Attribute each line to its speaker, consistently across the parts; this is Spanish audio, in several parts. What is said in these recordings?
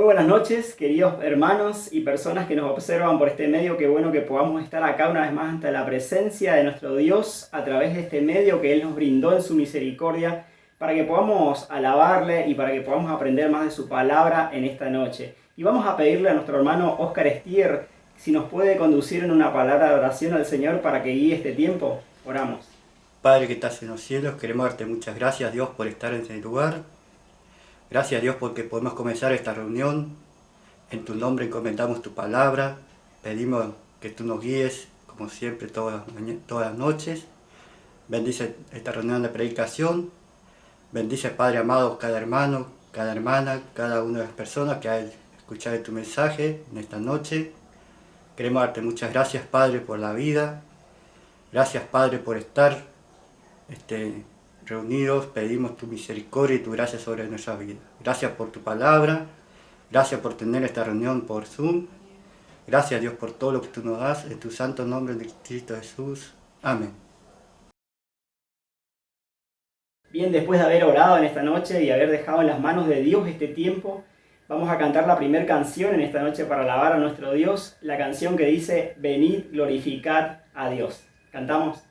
Speaker 1: Muy buenas noches, queridos hermanos y personas que nos observan por este medio. Qué bueno que podamos estar acá una vez más ante la presencia de nuestro Dios a través de este medio que Él nos brindó en su misericordia para que podamos alabarle y para que podamos aprender más de su palabra en esta noche. Y vamos a pedirle a nuestro hermano Oscar Estier si nos puede conducir en una palabra de oración al Señor para que guíe este tiempo. Oramos.
Speaker 2: Padre que estás en los cielos, queremos darte muchas gracias, Dios, por estar en este lugar. Gracias, Dios, porque podemos comenzar esta reunión. En tu nombre encomendamos tu palabra. Pedimos que tú nos guíes, como siempre, todas las noches. Bendice esta reunión de predicación. Bendice, Padre amado, cada hermano, cada hermana, cada una de las personas que ha escuchado tu mensaje en esta noche. Queremos darte muchas gracias, Padre, por la vida. Gracias, Padre, por estar reunidos. Pedimos tu misericordia y tu gracia sobre nuestra vida. Gracias por tu palabra. Gracias por tener esta reunión por Zoom. Gracias, Dios, por todo lo que tú nos das. En tu santo nombre de Cristo Jesús. Amén.
Speaker 1: Bien, después de haber orado en esta noche y haber dejado en las manos de Dios este tiempo, vamos a cantar la primera canción en esta noche para alabar a nuestro Dios, la canción que dice: venid, glorificad a Dios. ¿Cantamos?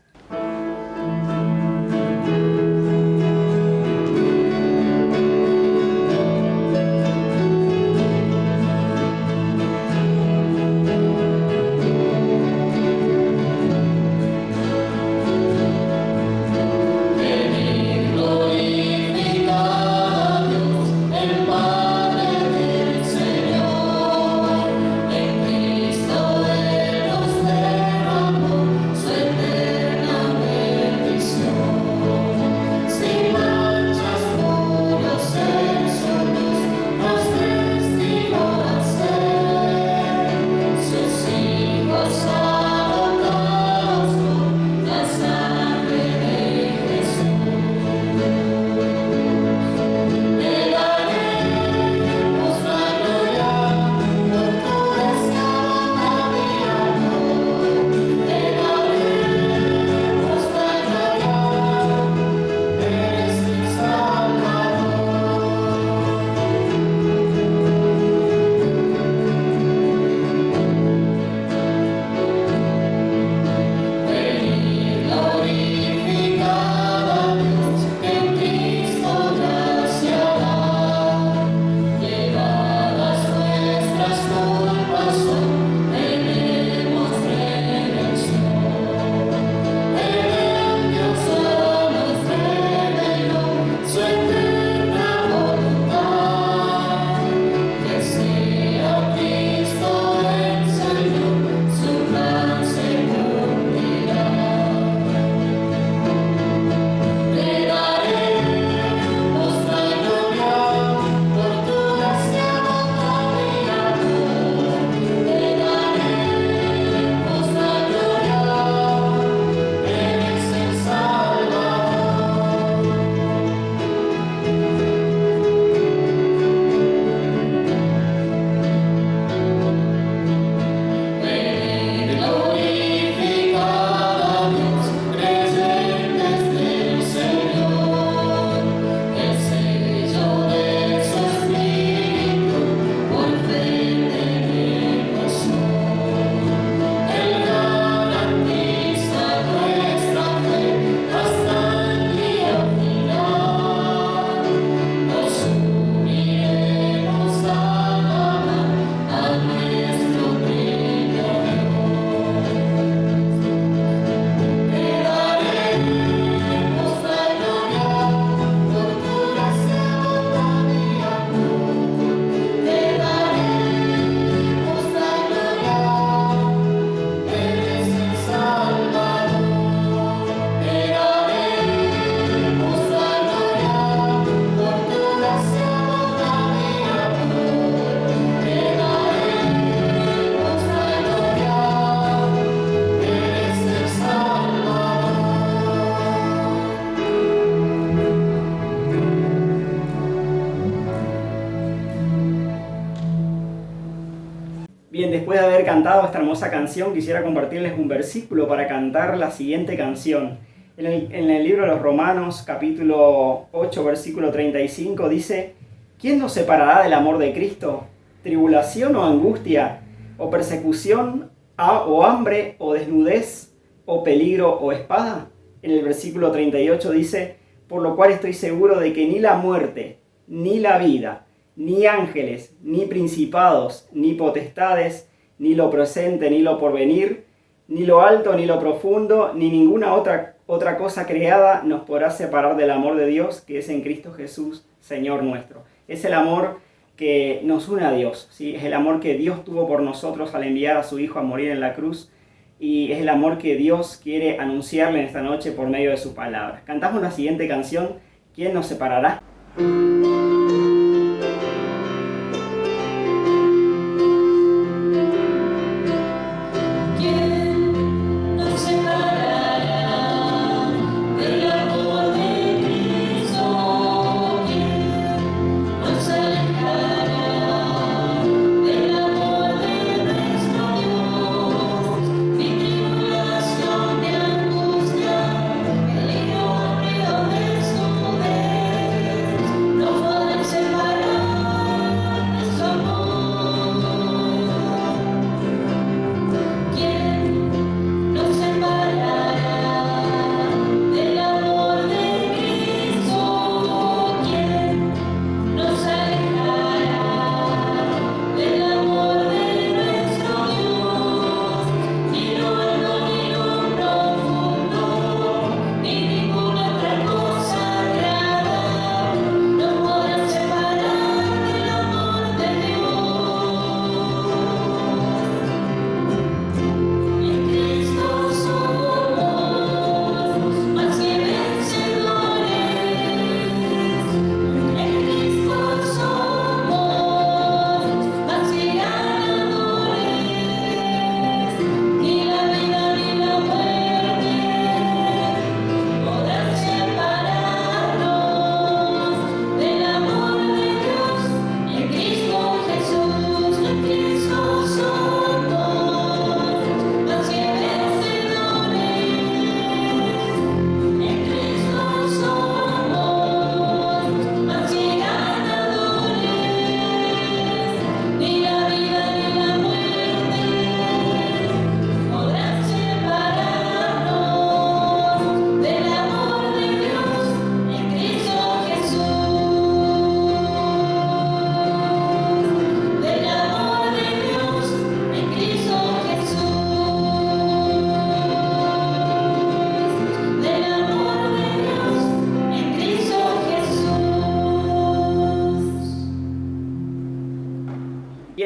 Speaker 1: Bien, después de haber cantado esta hermosa canción, quisiera compartirles un versículo para cantar la siguiente canción. En el libro de los Romanos, capítulo 8, versículo 35, dice: ¿quién nos separará del amor de Cristo? tribulación o angustia, o persecución, o hambre, o desnudez, o peligro, o espada? En el versículo 38 dice, por lo cual estoy seguro de que ni la muerte, ni la vida, ni ángeles, ni principados, ni potestades, ni lo presente, ni lo porvenir, ni lo alto, ni lo profundo, ni ninguna otra cosa creada nos podrá separar del amor de Dios que es en Cristo Jesús, Señor nuestro. Es el amor que nos une a Dios, ¿sí? Es el amor que Dios tuvo por nosotros al enviar a su Hijo a morir en la cruz, y es el amor que Dios quiere anunciarle en esta noche por medio de su palabra. Cantamos la siguiente canción, ¿Quién nos separará?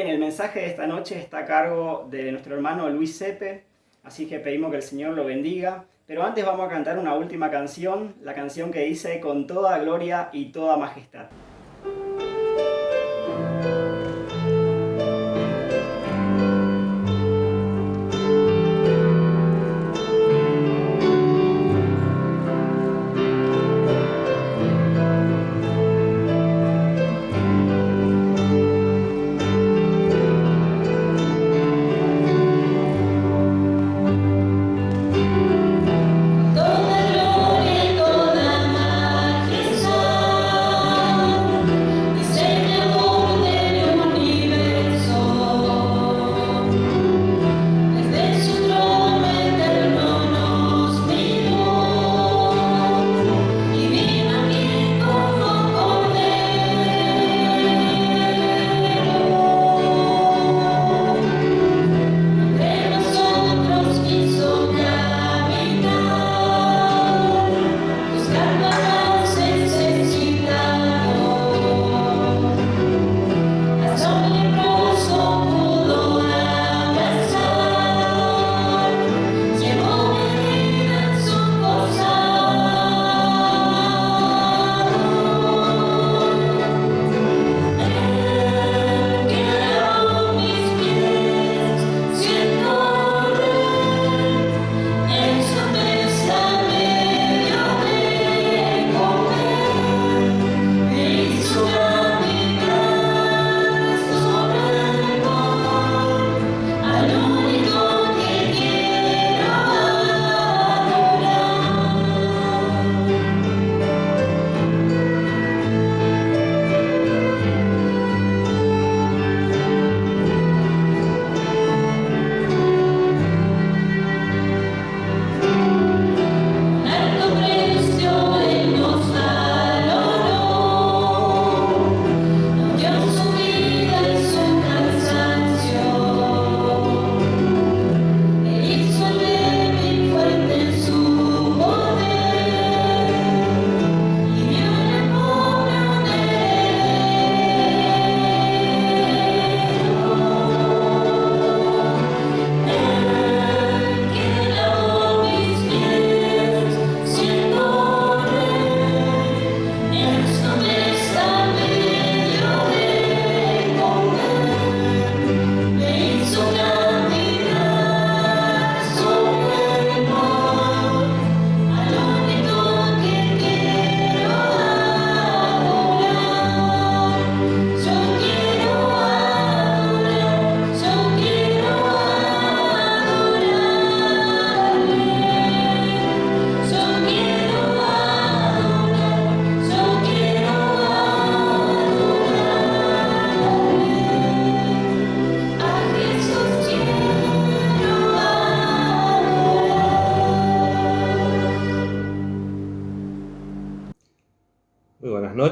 Speaker 1: El mensaje de esta noche está a cargo de nuestro hermano Luis Sepe, así que pedimos que el Señor lo bendiga. Pero antes vamos a cantar una última canción, la canción que dice con toda gloria y toda majestad.
Speaker 3: Toda gloria y toda majestad,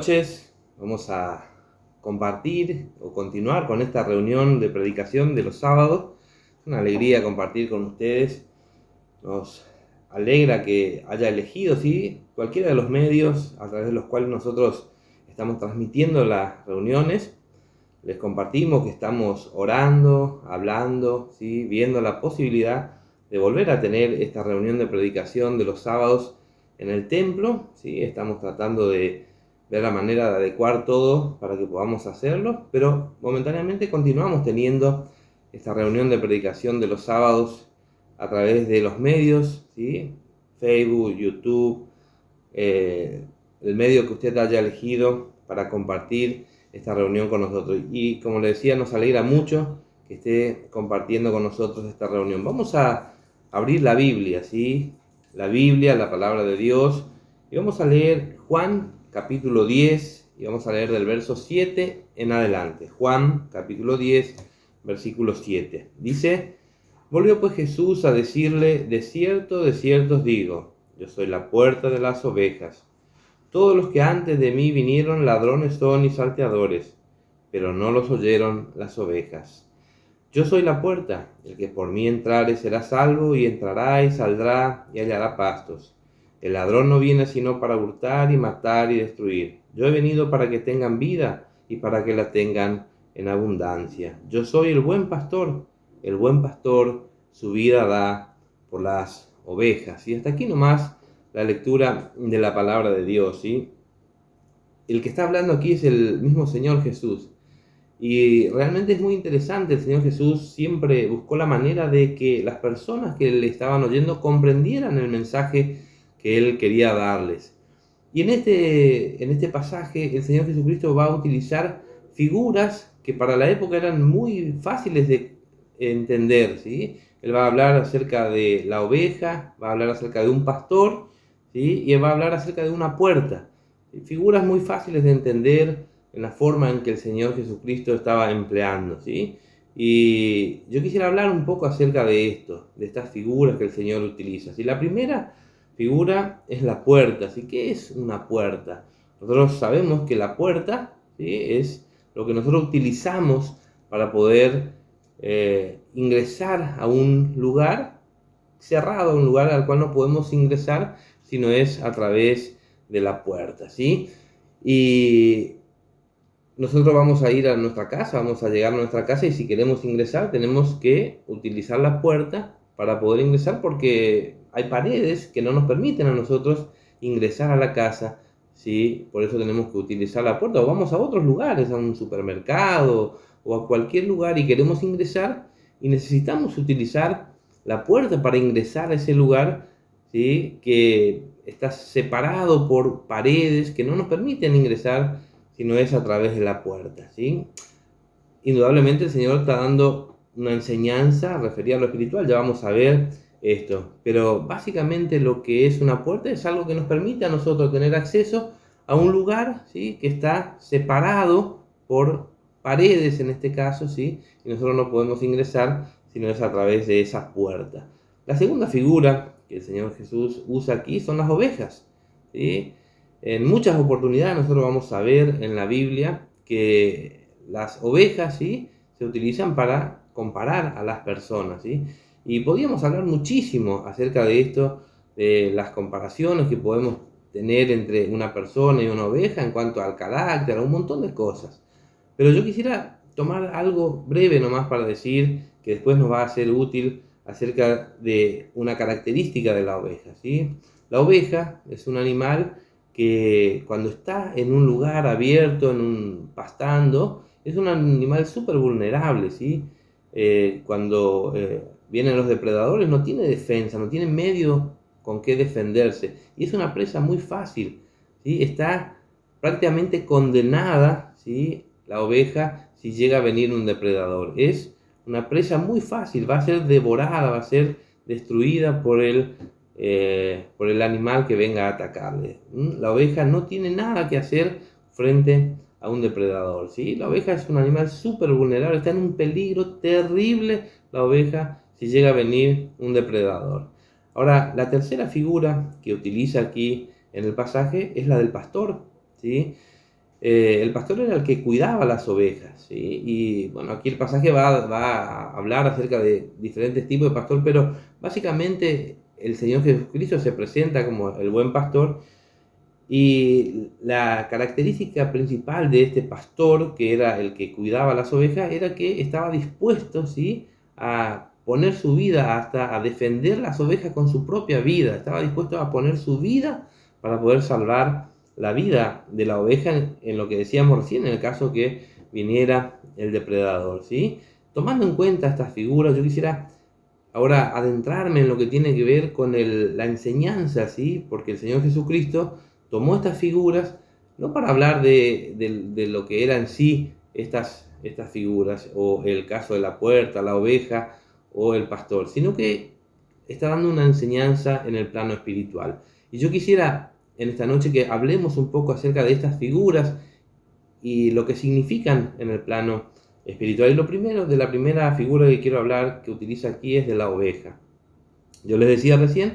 Speaker 3: noches. Vamos a compartir o continuar con esta reunión de predicación de los sábados. Es una alegría compartir con ustedes. Nos alegra que haya elegido, ¿sí?, cualquiera de los medios a través de los cuales nosotros estamos transmitiendo las reuniones. Les compartimos que estamos orando, hablando, ¿sí?, viendo la posibilidad de volver a tener esta reunión de predicación de los sábados en el templo, ¿sí? Estamos tratando de ver la manera de adecuar todo para que podamos hacerlo, pero momentáneamente continuamos teniendo esta reunión de predicación de los sábados a través de los medios, ¿sí?, Facebook, YouTube, el medio que usted haya elegido para compartir esta reunión con nosotros. Y como le decía, nos alegra mucho que esté compartiendo con nosotros esta reunión. Vamos a abrir la Biblia, ¿sí?, la Biblia, la palabra de Dios, y vamos a leer Juan capítulo 10, y vamos a leer del verso 7 en adelante. Juan capítulo 10, versículo 7. Dice: volvió pues Jesús a decirle: de cierto os digo, yo soy la puerta de las ovejas. Todos los que antes de mí vinieron ladrones son y salteadores, pero no los oyeron las ovejas. Yo soy la puerta, el que por mí entrare será salvo, y entrará y saldrá y hallará pastos. El ladrón no viene sino para hurtar y matar y destruir. Yo he venido para que tengan vida y para que la tengan en abundancia. Yo soy el buen pastor su vida da por las ovejas. Y hasta aquí nomás la lectura de la palabra de Dios, ¿sí? El que está hablando aquí es el mismo Señor Jesús. Y realmente es muy interesante. El Señor Jesús siempre buscó la manera de que las personas que le estaban oyendo comprendieran el mensaje que Él quería darles. Y en este pasaje el Señor Jesucristo va a utilizar figuras que para la época eran muy fáciles de entender, ¿sí? Él va a hablar acerca de la oveja, va a hablar acerca de un pastor, ¿sí?, y él va a hablar acerca de una puerta. Figuras muy fáciles de entender en la forma en que el Señor Jesucristo estaba empleando, ¿sí? Y yo quisiera hablar un poco acerca de esto, de estas figuras que el Señor utiliza, ¿sí? La primera figura es la puerta, ¿sí? ¿Qué es una puerta? Nosotros sabemos que la puerta, ¿sí?, es lo que nosotros utilizamos para poder ingresar a un lugar cerrado, a un lugar al cual no podemos ingresar si no es a través de la puerta, ¿sí? Y nosotros vamos a ir a nuestra casa, vamos a llegar a nuestra casa, y si queremos ingresar tenemos que utilizar la puerta para poder ingresar, porque hay paredes que no nos permiten a nosotros ingresar a la casa, ¿sí? Por eso tenemos que utilizar la puerta. O vamos a otros lugares, a un supermercado o a cualquier lugar, y queremos ingresar y necesitamos utilizar la puerta para ingresar a ese lugar, ¿sí?, que está separado por paredes que no nos permiten ingresar si no es a través de la puerta, ¿sí? Indudablemente el Señor está dando una enseñanza referida a lo espiritual, ya vamos a ver esto, pero básicamente lo que es una puerta es algo que nos permite a nosotros tener acceso a un lugar, ¿sí?, que está separado por paredes en este caso, ¿sí?, y nosotros no podemos ingresar si no es a través de esa puerta. La segunda figura que el Señor Jesús usa aquí son las ovejas, ¿sí? En muchas oportunidades nosotros vamos a ver en la Biblia que las ovejas, ¿sí?, se utilizan para comparar a las personas, ¿sí? Y podríamos hablar muchísimo acerca de esto, de las comparaciones que podemos tener entre una persona y una oveja en cuanto al carácter, a un montón de cosas. Pero yo quisiera tomar algo breve nomás para decir que después nos va a ser útil acerca de una característica de la oveja, ¿sí? La oveja es un animal que cuando está en un lugar abierto, pastando, es un animal súper vulnerable, ¿sí? Cuando vienen los depredadores no tiene defensa, no tiene medio con qué defenderse, y es una presa muy fácil, ¿sí? Está prácticamente condenada, ¿sí?, la oveja si llega a venir un depredador. Es una presa muy fácil, va a ser devorada, va a ser destruida por el animal que venga a atacarle. La oveja no tiene nada que hacer frente a un depredador, ¿sí? La oveja es un animal súper vulnerable, está en un peligro terrible la oveja si llega a venir un depredador. Ahora, la tercera figura que utiliza aquí en el pasaje es la del pastor, ¿sí? El pastor era el que cuidaba las ovejas, ¿sí? Y bueno, aquí el pasaje va a hablar acerca de diferentes tipos de pastor, pero básicamente el Señor Jesucristo se presenta como el buen pastor. Y la característica principal de este pastor, que era el que cuidaba las ovejas, era que estaba dispuesto, ¿sí?, a poner su vida, hasta a defender las ovejas con su propia vida. Estaba dispuesto a poner su vida para poder salvar la vida de la oveja en lo que decíamos recién, en el caso que viniera el depredador, ¿sí? Tomando en cuenta estas figuras, yo quisiera ahora adentrarme en lo que tiene que ver con la enseñanza, ¿sí? Porque el Señor Jesucristo tomó estas figuras no para hablar de lo que eran en sí estas figuras, o el caso de la puerta, la oveja o el pastor, sino que está dando una enseñanza en el plano espiritual. Y yo quisiera en esta noche que hablemos un poco acerca de estas figuras y lo que significan en el plano espiritual. Y lo primero, de la primera figura que quiero hablar, que utiliza aquí, es de la oveja. Yo les decía recién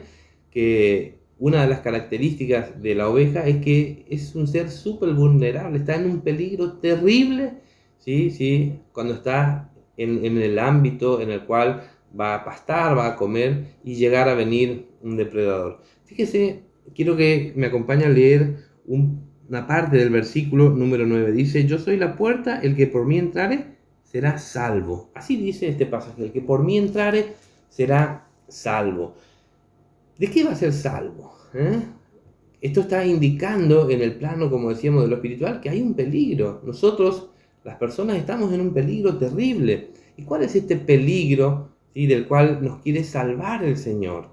Speaker 3: que una de las características de la oveja es que es un ser súper vulnerable, está en un peligro terrible, ¿sí? Cuando está en el ámbito en el cual va a pastar, va a comer y llegar a venir un depredador. Fíjese, quiero que me acompañe a leer una parte del versículo número 9. Dice: yo soy la puerta, el que por mí entrare será salvo. Así dice este pasaje: el que por mí entrare será salvo. ¿De qué va a ser salvo? Esto está indicando en el plano, como decíamos, de lo espiritual, que hay un peligro. Nosotros, las personas, estamos en un peligro terrible. ¿Y cuál es este peligro, ¿sí?, del cual nos quiere salvar el Señor?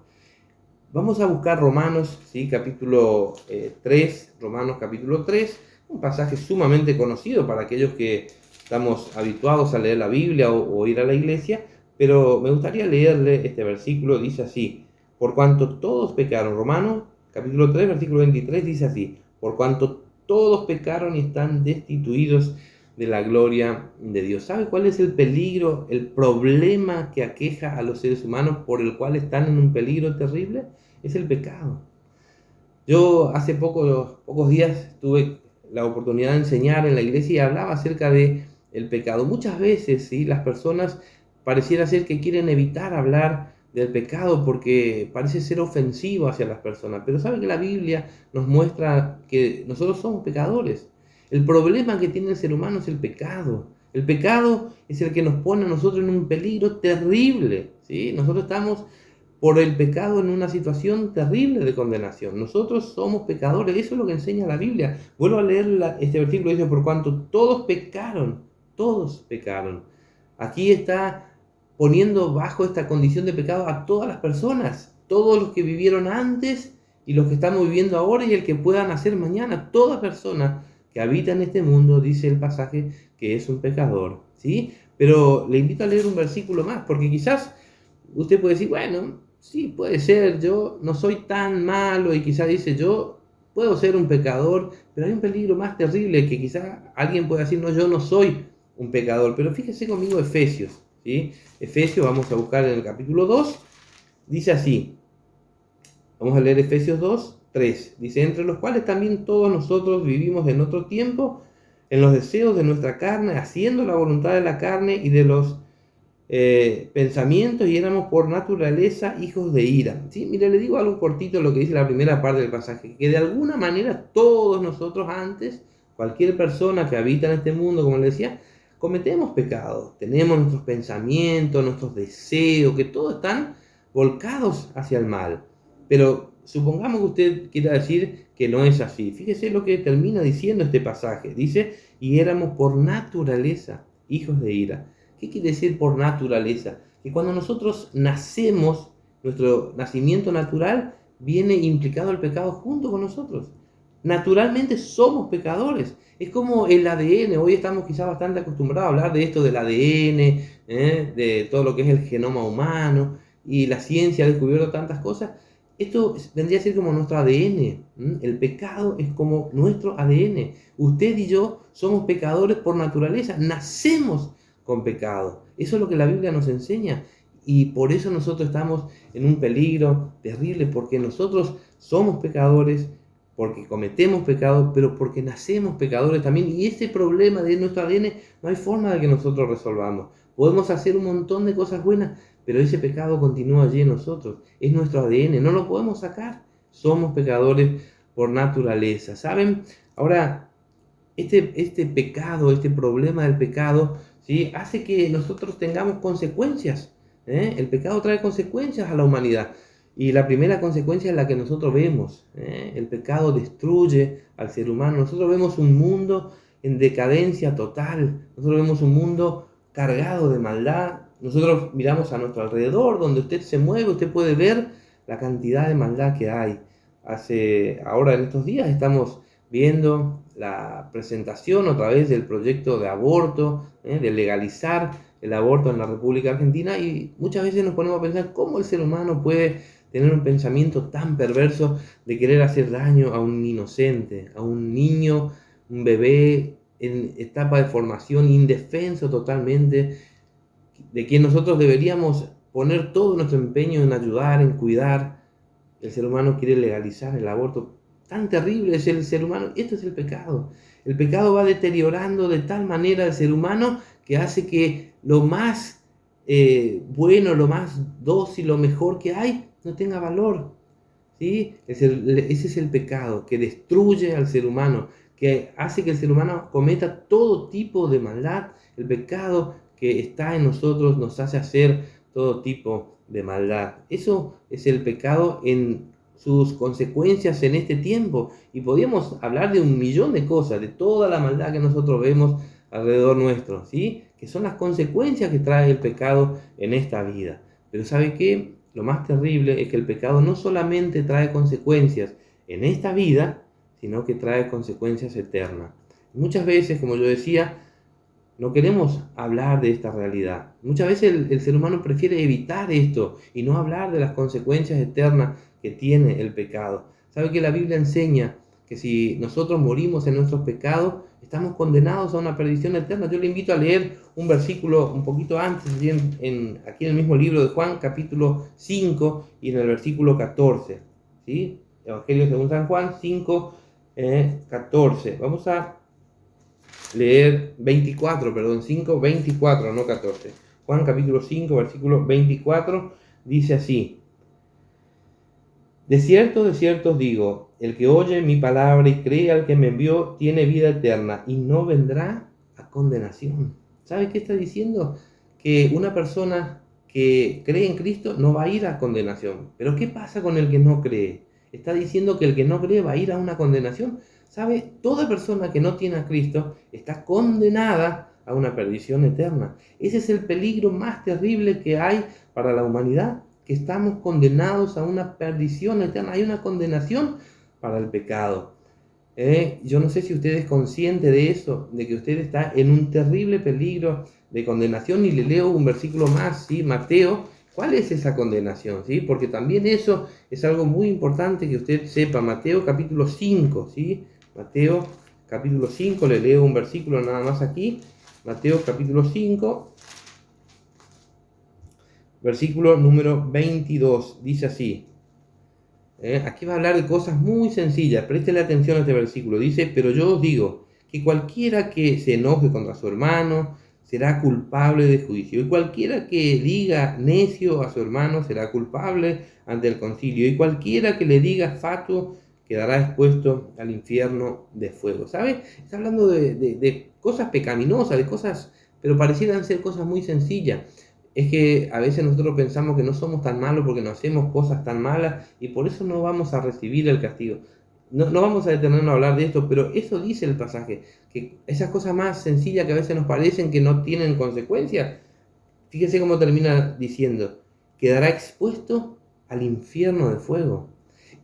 Speaker 3: Vamos a buscar Romanos, ¿sí?, capítulo 3, Romanos capítulo 3, un pasaje sumamente conocido para aquellos que estamos habituados a leer la Biblia o ir a la iglesia, pero me gustaría leerle este versículo. Dice así: por cuanto todos pecaron. Romanos capítulo 3, versículo 23 dice así: por cuanto todos pecaron y están destituidos de la gloria de Dios. ¿Sabe cuál es el peligro, el problema que aqueja a los seres humanos, por el cual están en un peligro terrible? Es el pecado. Yo hace pocos días tuve la oportunidad de enseñar en la iglesia y hablaba acerca de el pecado. Muchas veces, ¿sí?, las personas pareciera ser que quieren evitar hablar del pecado porque parece ser ofensivo hacia las personas, pero sabe que la Biblia nos muestra que nosotros somos pecadores. El problema que tiene el ser humano es el pecado. El pecado es el que nos pone a nosotros en un peligro terrible, ¿sí? Nosotros estamos por el pecado en una situación terrible de condenación. Nosotros somos pecadores, eso es lo que enseña la Biblia. Vuelvo a leer este versículo, dice: por cuanto todos pecaron, todos pecaron. Aquí está poniendo bajo esta condición de pecado a todas las personas, todos los que vivieron antes y los que estamos viviendo ahora y el que puedan hacer mañana. Toda persona que habita en este mundo, dice el pasaje, que es un pecador, ¿sí? Pero le invito a leer un versículo más, porque quizás usted puede decir: bueno, sí, puede ser, yo no soy tan malo, y quizás dice: yo puedo ser un pecador, pero hay un peligro más terrible, que quizás alguien pueda decir: no, yo no soy un pecador. Pero fíjese conmigo Efesios, ¿sí? Efesios, vamos a buscar en el capítulo 2, dice así, vamos a leer Efesios 2, 3, dice: entre los cuales también todos nosotros vivimos en otro tiempo, en los deseos de nuestra carne, haciendo la voluntad de la carne y de los pensamientos, y éramos por naturaleza hijos de ira. ¿Sí? Mire, le digo algo cortito lo que dice la primera parte del pasaje, que de alguna manera todos nosotros antes, cualquier persona que habita en este mundo, como le decía, cometemos pecados, tenemos nuestros pensamientos, nuestros deseos, que todos están volcados hacia el mal. Pero supongamos que usted quiera decir que no es así. Fíjese lo que termina diciendo este pasaje. Dice: y éramos por naturaleza hijos de ira. ¿Qué quiere decir por naturaleza? Que cuando nosotros nacemos, nuestro nacimiento natural, viene implicado el pecado junto con nosotros. Naturalmente somos pecadores. Es como el ADN. Hoy estamos quizás bastante acostumbrados a hablar de esto del ADN, de todo lo que es el genoma humano, y la ciencia ha descubierto tantas cosas. Esto vendría a ser como nuestro ADN. El pecado es como nuestro ADN. Usted y yo somos pecadores por naturaleza. Nacemos con pecado. Eso es lo que la Biblia nos enseña. Y por eso nosotros estamos en un peligro terrible, porque nosotros somos pecadores, porque cometemos pecado, pero porque nacemos pecadores también. Y ese problema de nuestro ADN no hay forma de que nosotros resolvamos. Podemos hacer un montón de cosas buenas, pero ese pecado continúa allí en nosotros. Es nuestro ADN, no lo podemos sacar. Somos pecadores por naturaleza. ¿Saben? Ahora, este pecado, este problema del pecado, ¿sí?, hace que nosotros tengamos consecuencias. El pecado trae consecuencias a la humanidad. Y la primera consecuencia es la que nosotros vemos. El pecado destruye al ser humano. Nosotros vemos un mundo en decadencia total. Nosotros vemos un mundo cargado de maldad. Nosotros miramos a nuestro alrededor, donde usted se mueve, usted puede ver la cantidad de maldad que hay. Ahora en estos días estamos viendo la presentación otra vez del proyecto de aborto, de legalizar el aborto en la República Argentina, y muchas veces nos ponemos a pensar cómo el ser humano puede tener un pensamiento tan perverso de querer hacer daño a un inocente, a un niño, un bebé en etapa de formación, indefenso totalmente, de quien nosotros deberíamos poner todo nuestro empeño en ayudar, en cuidar. El ser humano quiere legalizar el aborto. Tan terrible es el ser humano. Esto es el pecado. El pecado va deteriorando de tal manera al ser humano que hace que lo más bueno, lo más dócil, lo mejor que hay, no tenga valor. ¿Sí? Ese es el pecado que destruye al ser humano, que hace que el ser humano cometa todo tipo de maldad. El pecado que está en nosotros nos hace hacer todo tipo de maldad. Eso es el pecado en sus consecuencias en este tiempo. Y podríamos hablar de un millón de cosas, de toda la maldad que nosotros vemos alrededor nuestro, ¿sí?, que son las consecuencias que trae el pecado en esta vida. Pero ¿sabe qué? Lo más terrible es que el pecado no solamente trae consecuencias en esta vida, sino que trae consecuencias eternas. Muchas veces, como yo decía, no queremos hablar de esta realidad. Muchas veces el ser humano prefiere evitar esto y no hablar de las consecuencias eternas que tiene el pecado. ¿Sabe que la Biblia enseña que si nosotros morimos en nuestros pecados, estamos condenados a una perdición eterna? Yo le invito a leer un versículo un poquito antes, aquí en el mismo libro de Juan, capítulo 5, y en el versículo 14. ¿Sí? Evangelio según San Juan 5, 14. Vamos a leer 5, 24, no 14. Juan capítulo 5, versículo 24, dice así: de cierto os digo, el que oye mi palabra y cree al que me envió, tiene vida eterna y no vendrá a condenación. ¿Sabe qué está diciendo? Que una persona que cree en Cristo no va a ir a condenación. Pero ¿qué pasa con el que no cree? Está diciendo que el que no cree va a ir a una condenación. ¿Sabe? Toda persona que no tiene a Cristo está condenada a una perdición eterna. Ese es el peligro más terrible que hay para la humanidad, que estamos condenados a una perdición eterna. Hay una condenación para el pecado. Yo no sé si usted es consciente de eso, de que usted está en un terrible peligro de condenación, y le leo un versículo más, ¿sí? Mateo. ¿Cuál es esa condenación? ¿Sí? Porque también eso es algo muy importante que usted sepa. Mateo capítulo 5, ¿sí? Mateo capítulo 5, le leo un versículo nada más aquí. Mateo capítulo 5, versículo número 22, dice así. Aquí va a hablar de cosas muy sencillas, préstele atención a este versículo. Dice: pero yo os digo que cualquiera que se enoje contra su hermano será culpable de juicio, y cualquiera que diga necio a su hermano será culpable ante el concilio, y cualquiera que le diga fatuo quedará expuesto al infierno de fuego. ¿Sabe? Está hablando de cosas pecaminosas, de cosas, pero parecieran ser cosas muy sencillas. Es que a veces nosotros pensamos que no somos tan malos porque no hacemos cosas tan malas, y por eso no vamos a recibir el castigo. No vamos a detenernos a hablar de esto, pero eso dice el pasaje, que esas cosas más sencillas que a veces nos parecen que no tienen consecuencias, fíjese cómo termina diciendo: quedará expuesto al infierno de fuego.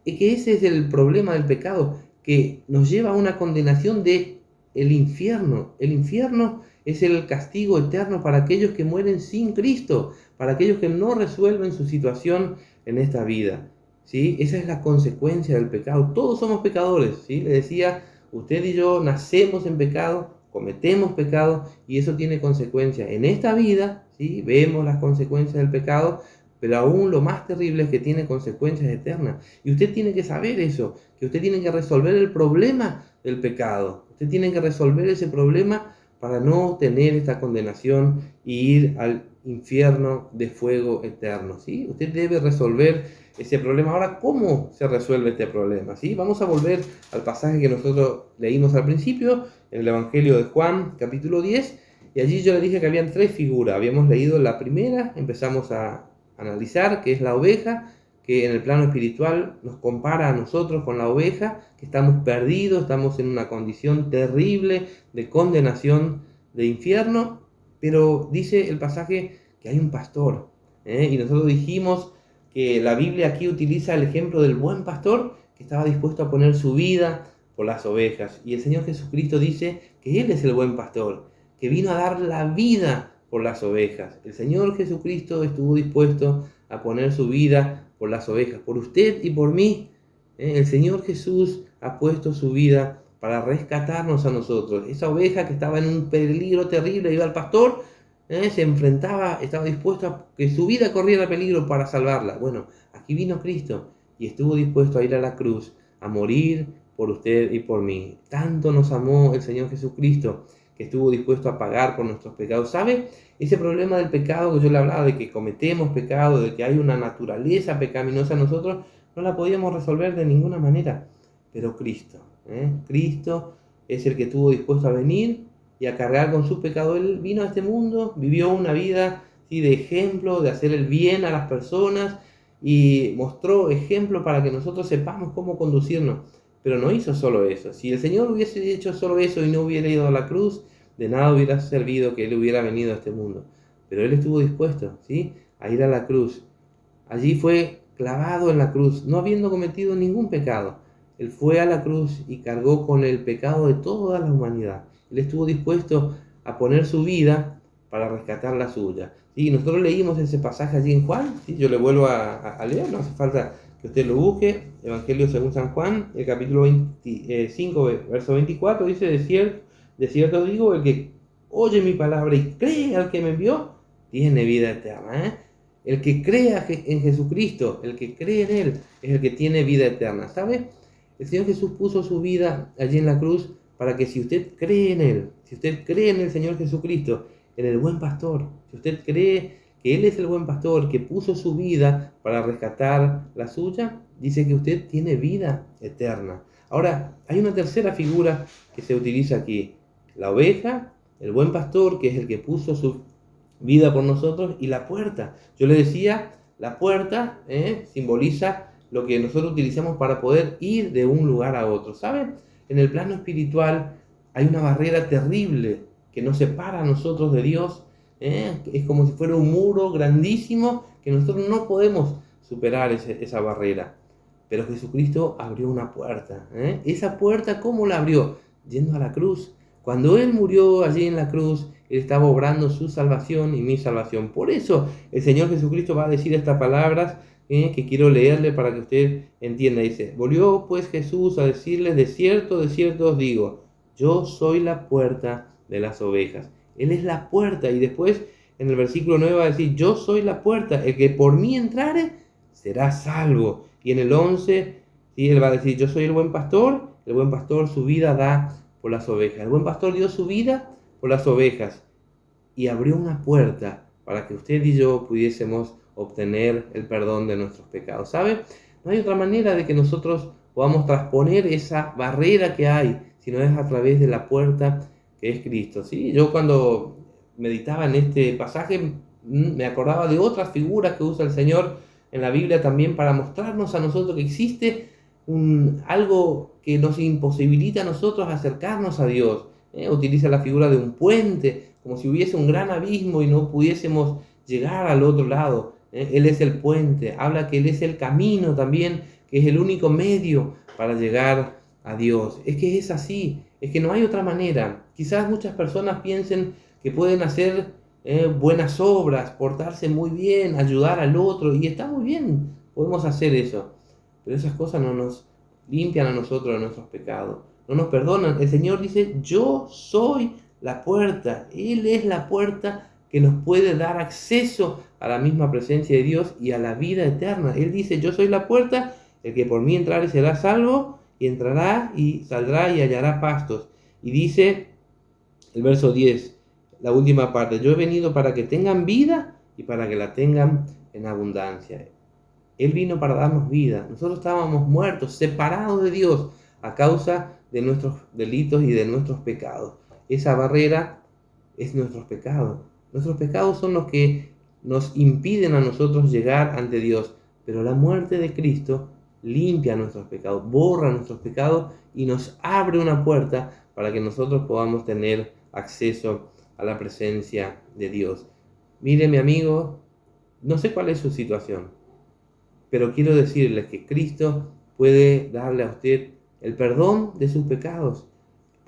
Speaker 3: Y que ese es el problema del pecado, que nos lleva a una condenación de el infierno. El infierno es el castigo eterno para aquellos que mueren sin Cristo, para aquellos que no resuelven su situación en esta vida. ¿Sí? Esa es la consecuencia del pecado. Todos somos pecadores, ¿sí? Le decía, usted y yo nacemos en pecado, cometemos pecado, y eso tiene consecuencias en esta vida, ¿sí? Vemos las consecuencias del pecado, pero aún lo más terrible es que tiene consecuencias eternas. Y usted tiene que saber eso, que usted tiene que resolver el problema del pecado. Usted tiene que resolver ese problema para no tener esta condenación y ir al infierno de fuego eterno, ¿sí? Usted debe resolver ese problema. Ahora, ¿cómo se resuelve este problema? ¿Sí? Vamos a volver al pasaje que nosotros leímos al principio, en el Evangelio de Juan, capítulo 10, y allí yo le dije que habían 3 figuras. Habíamos leído la primera, empezamos a analizar, que es la oveja, que en el plano espiritual nos compara a nosotros con la oveja, que estamos perdidos, estamos en una condición terrible de condenación, de infierno, pero dice el pasaje que hay un pastor, y nosotros dijimos que la Biblia aquí utiliza el ejemplo del buen pastor que estaba dispuesto a poner su vida por las ovejas, y el Señor Jesucristo dice que Él es el buen pastor, que vino a dar la vida por las ovejas. El Señor Jesucristo estuvo dispuesto a poner su vida por las ovejas, por usted y por mí. El Señor Jesús ha puesto su vida para rescatarnos a nosotros. Esa oveja que estaba en un peligro terrible, iba al pastor, se enfrentaba, estaba dispuesto a que su vida corriera peligro para salvarla. Bueno, aquí vino Cristo y estuvo dispuesto a ir a la cruz, a morir por usted y por mí. Tanto nos amó el Señor Jesucristo que estuvo dispuesto a pagar por nuestros pecados. ¿Sabe? Ese problema del pecado que yo le hablaba, de que cometemos pecado, de que hay una naturaleza pecaminosa en nosotros, no la podíamos resolver de ninguna manera. Pero Cristo, Cristo es el que estuvo dispuesto a venir y a cargar con su pecado. Él vino a este mundo, vivió una vida, ¿sí?, de ejemplo, de hacer el bien a las personas, y mostró ejemplo para que nosotros sepamos cómo conducirnos. Pero no hizo solo eso. Si el Señor hubiese hecho solo eso y no hubiera ido a la cruz, de nada hubiera servido que Él hubiera venido a este mundo. Pero Él estuvo dispuesto, ¿sí?, a ir a la cruz. Allí fue clavado en la cruz, no habiendo cometido ningún pecado. Él fue a la cruz y cargó con el pecado de toda la humanidad. Él estuvo dispuesto a poner su vida para rescatar la suya. ¿Sí? Nosotros leímos ese pasaje allí en Juan, ¿sí? Yo le vuelvo a leer, no hace falta que usted lo busque. Evangelio según San Juan, el capítulo 25, verso 24, dice: de cierto os digo, el que oye mi palabra y cree al que me envió, tiene vida eterna. El que crea en Jesucristo, el que cree en Él, es el que tiene vida eterna. ¿Sabe? El Señor Jesús puso su vida allí en la cruz para que, si usted cree en Él, si usted cree en el Señor Jesucristo, en el buen pastor, si usted cree que Él es el buen pastor que puso su vida para rescatar la suya, dice que usted tiene vida eterna. Ahora, hay una tercera figura que se utiliza aquí: la oveja, el buen pastor, que es el que puso su vida por nosotros, y la puerta. Yo le decía, la puerta simboliza lo que nosotros utilizamos para poder ir de un lugar a otro. ¿Saben? En el plano espiritual hay una barrera terrible que nos separa a nosotros de Dios. Es como si fuera un muro grandísimo que nosotros no podemos superar esa barrera. Pero Jesucristo abrió una puerta. Esa puerta, ¿cómo la abrió? Yendo a la cruz. Cuando Él murió allí en la cruz, Él estaba obrando su salvación y mi salvación. Por eso el Señor Jesucristo va a decir estas palabras que quiero leerle para que usted entienda. Dice: volvió pues Jesús a decirles: de cierto os digo, yo soy la puerta de las ovejas. Él es la puerta. Y después en el versículo 9 va a decir: yo soy la puerta, el que por mí entrare será salvo. Y en el 11, ¿sí?, Él va a decir: yo soy el buen pastor su vida da por las ovejas. El buen pastor dio su vida por las ovejas y abrió una puerta para que usted y yo pudiésemos obtener el perdón de nuestros pecados. ¿Sabe? No hay otra manera de que nosotros podamos trasponer esa barrera que hay, sino es a través de la puerta que es Cristo. ¿Sí? Yo, cuando meditaba en este pasaje, me acordaba de otras figuras que usa el Señor en la Biblia también para mostrarnos a nosotros que existe algo que nos imposibilita a nosotros acercarnos a Dios. Utiliza la figura de un puente, como si hubiese un gran abismo y no pudiésemos llegar al otro lado. Él es el puente. Habla que Él es el camino también, que es el único medio para llegar a Dios. Es que es así, es que no hay otra manera. Quizás muchas personas piensen que pueden hacer buenas obras, portarse muy bien, ayudar al otro, y está muy bien, podemos hacer eso. Pero esas cosas no nos limpian a nosotros de nuestros pecados, no nos perdonan. El Señor dice: yo soy la puerta. Él es la puerta que nos puede dar acceso a la misma presencia de Dios y a la vida eterna. Él dice, yo soy la puerta, el que por mí entrare será salvo, y entrará y saldrá y hallará pastos. Y dice el verso 10, la última parte, yo he venido para que tengan vida y para que la tengan en abundancia. Él vino para darnos vida. Nosotros estábamos muertos, separados de Dios a causa de nuestros delitos y de nuestros pecados. Esa barrera es nuestros pecados. Nuestros pecados son los que nos impiden a nosotros llegar ante Dios. Pero la muerte de Cristo limpia nuestros pecados, borra nuestros pecados y nos abre una puerta para que nosotros podamos tener acceso a la presencia de Dios. Mire, mi amigo, no sé cuál es su situación, pero quiero decirles que Cristo puede darle a usted el perdón de sus pecados,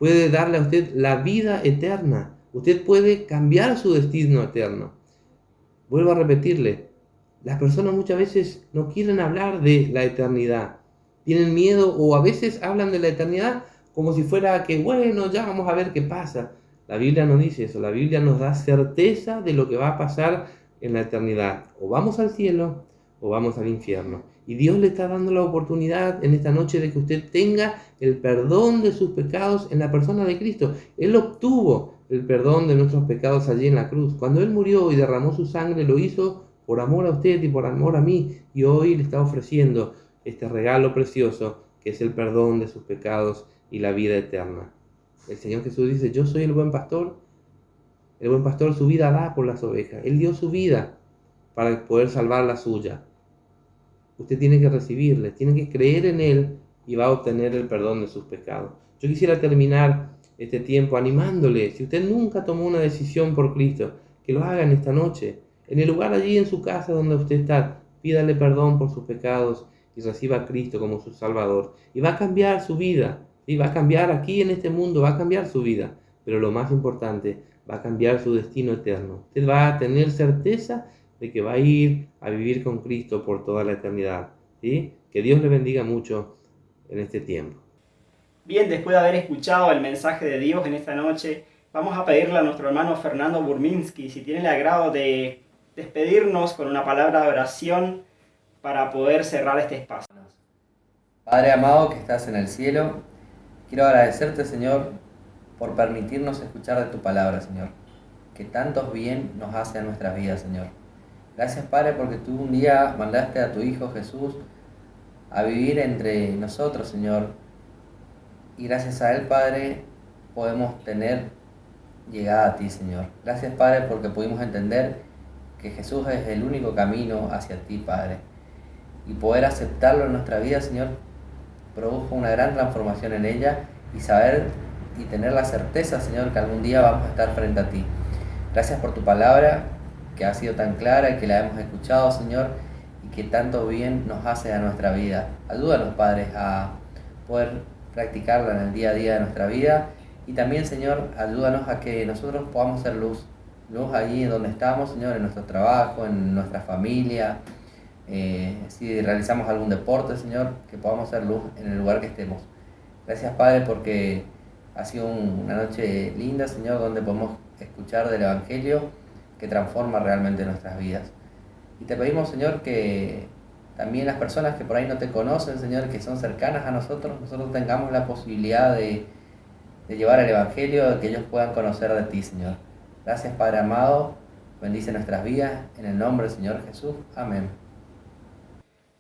Speaker 3: puede darle a usted la vida eterna, usted puede cambiar su destino eterno. Vuelvo a repetirle, las personas muchas veces no quieren hablar de la eternidad, tienen miedo o a veces hablan de la eternidad como si fuera que, bueno, ya vamos a ver qué pasa. La Biblia no dice eso, la Biblia nos da certeza de lo que va a pasar en la eternidad. O vamos al cielo o vamos al infierno. Y Dios le está dando la oportunidad en esta noche de que usted tenga el perdón de sus pecados en la persona de Cristo. Él obtuvo el perdón de nuestros pecados allí en la cruz. Cuando Él murió y derramó su sangre, lo hizo por amor a usted y por amor a mí. Y hoy le está ofreciendo este regalo precioso que es el perdón de sus pecados y la vida eterna. El Señor Jesús dice, yo soy el buen pastor. El buen pastor su vida da por las ovejas. Él dio su vida para poder salvar la suya. Usted tiene que recibirle, tiene que creer en Él y va a obtener el perdón de sus pecados. Yo quisiera terminar este tiempo animándole, si usted nunca tomó una decisión por Cristo, que lo haga en esta noche. En el lugar allí en su casa donde usted está, pídale perdón por sus pecados y reciba a Cristo como su Salvador. Y va a cambiar su vida, ¿sí? Va a cambiar aquí en este mundo, va a cambiar su vida. Pero lo más importante, va a cambiar su destino eterno. Usted va a tener certeza de que va a ir a vivir con Cristo por toda la eternidad. ¿Sí? Que Dios le bendiga mucho en este tiempo.
Speaker 1: Bien, después de haber escuchado el mensaje de Dios en esta noche, vamos a pedirle a nuestro hermano Fernando Burminsky si tiene el agrado de despedirnos con una palabra de oración para poder cerrar este espacio.
Speaker 4: Padre amado que estás en el cielo, quiero agradecerte, Señor, por permitirnos escuchar de tu palabra, Señor, que tantos bien nos hace a nuestras vidas, Señor. Gracias, Padre, porque tú un día mandaste a tu Hijo Jesús a vivir entre nosotros, Señor. Y gracias a Él, Padre, podemos tener llegada a ti, Señor. Gracias, Padre, porque pudimos entender que Jesús es el único camino hacia ti, Padre. Y poder aceptarlo en nuestra vida, Señor, produjo una gran transformación en ella y saber y tener la certeza, Señor, que algún día vamos a estar frente a ti. Gracias por tu palabra, que ha sido tan clara y que la hemos escuchado, Señor, y que tanto bien nos hace a nuestra vida. Ayúdanos, Padre, a poder practicarla en el día a día de nuestra vida. Y también, Señor, ayúdanos a que nosotros podamos ser luz. Luz allí en donde estamos, Señor, en nuestro trabajo, en nuestra familia. Si realizamos algún deporte, Señor, que podamos ser luz en el lugar que estemos. Gracias, Padre, porque ha sido una noche linda, Señor, donde podemos escuchar del Evangelio que transforma realmente nuestras vidas. Y te pedimos, Señor, que también las personas que por ahí no te conocen, Señor, que son cercanas a nosotros tengamos la posibilidad de llevar el Evangelio, que ellos puedan conocer de ti, Señor. Gracias, Padre amado, bendice nuestras vidas, en el nombre del Señor Jesús. Amén.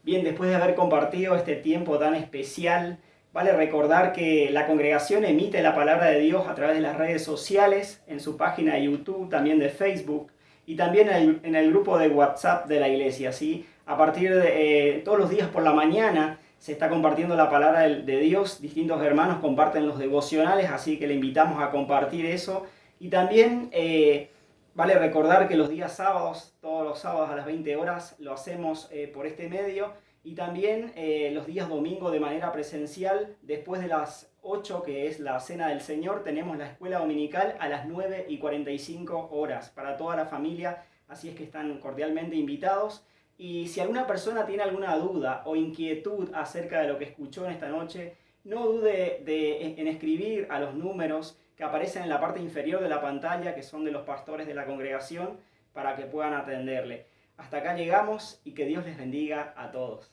Speaker 1: Bien, después de haber compartido este tiempo tan especial, vale recordar que la congregación emite la palabra de Dios a través de las redes sociales, en su página de YouTube, también de Facebook, y también en el grupo de WhatsApp de la iglesia, ¿sí? A partir de todos los días por la mañana se está compartiendo la palabra de Dios, distintos hermanos comparten los devocionales, así que le invitamos a compartir eso. Y también vale recordar que los días sábados, todos los sábados a las 20 horas, lo hacemos por este medio. Y también los días domingo de manera presencial, después de las 8, que es la Cena del Señor, tenemos la escuela dominical a las 9:45 horas para toda la familia, así es que están cordialmente invitados. Y si alguna persona tiene alguna duda o inquietud acerca de lo que escuchó en esta noche, no dude en escribir a los números que aparecen en la parte inferior de la pantalla, que son de los pastores de la congregación, para que puedan atenderle. Hasta acá llegamos y que Dios les bendiga a todos.